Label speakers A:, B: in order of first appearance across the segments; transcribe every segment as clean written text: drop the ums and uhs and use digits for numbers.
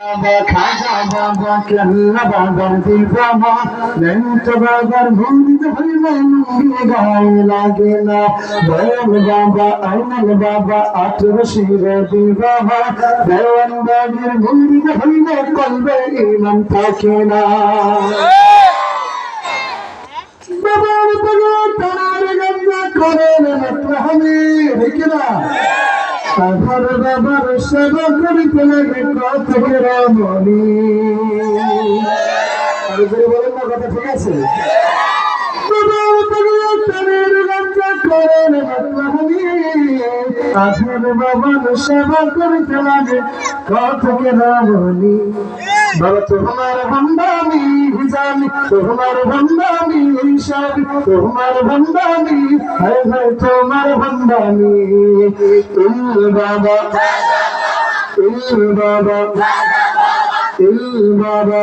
A: খাজা বাবা কেল্লা বাবার দিবাবা লেন্ট বাবার মুরিদ হইলে লুঙ্গি গায়ে লাগে না দয়াল বাবা আইনাল বাবা 18 শিরে দিবাবা দেওয়ান বাবির মুরিদ হইলে কলবে ইমান থাকে না বাবার বলে তার গঙ্গা করে মতলহামি দেখি না আধার বাবার সেবা করিতে লাগে কত রমণী আরে জোরে বলেন না কথা ঠিক আছে আধার বাবার সেবা করিতে লাগে কত রমণী বাবা তোমার ভণ্ডামি জানি তোমার ভণ্ডামি সব তোমার ভণ্ডামি হায় হায় তোমার ভণ্ডামি বাবা বাবা বাবা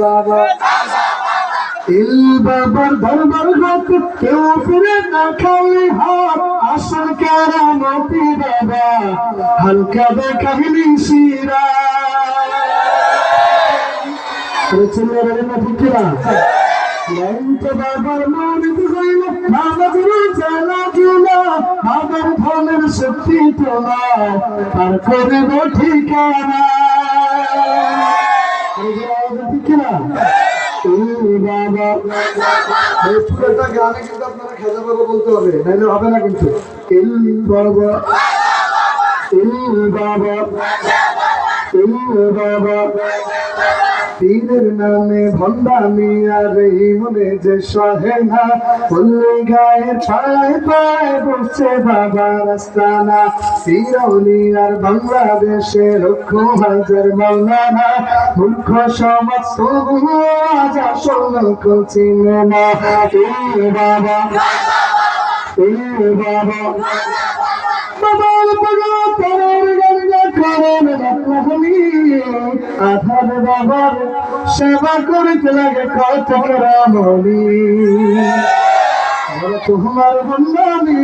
A: বাবা বাবার দরবার হাত কেউ ফিরে না খালি হাত আসল কেরামতি বাবা হালকা কাহিনী শিরা বাবার মরিদ হইল নামাজের জানা কিনা বাবার ধনের শক্তি তোমার তার করিব ঠিকানা গানে কিন্তু আপনারা খেজা বাবা বলতে হবে নাইলে হবে না কিন্তু বাবা বাবা পীরের নামে ভণ্ডামি আর এই মনে যে সহে না পল্লী গায়ের ছায় পায় বসছে বাবার আস্তানা পীরৌলি আর বাংলাদেশে লক্ষ হাজার মাওলানা মূর্খ সমাজ তবু আজ আসল চিনে না বাবা বাবা বাবার পাগল করেন গঙ্গা করেন রত্নভূমি আধার বাবার সেবা করিতে লাগে কত রমণী তোমার ভণ্ডামি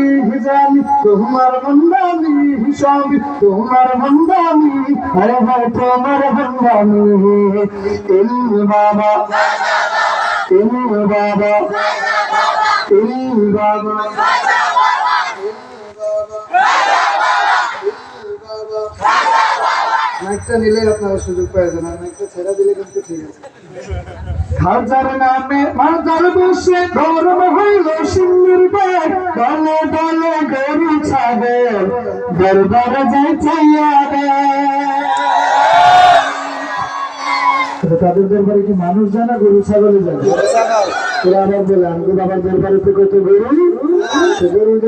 A: জানি তোমার ভণ্ডামি সব তোমার ভণ্ডামি আরে ভাই তোমার ভণ্ডামি বাবা বাবা বাবা মাইকটা নিলে আপনারা সুযোগ পেয়ে যান মাইকটা ছেড়ে দিলে কিন্তু ঠিক আছে খাজার নামে মাজার বসে ধর্ম হইল সিংহের ব্যাগ দলে দলে গরু ছাগল দরবার যাই চাইয়া তাদের দরবারে কি মানুষ জানা গরু ছাগলে যায় ওরা আবার বলে আমি বাবার দরবারে তো কত গরু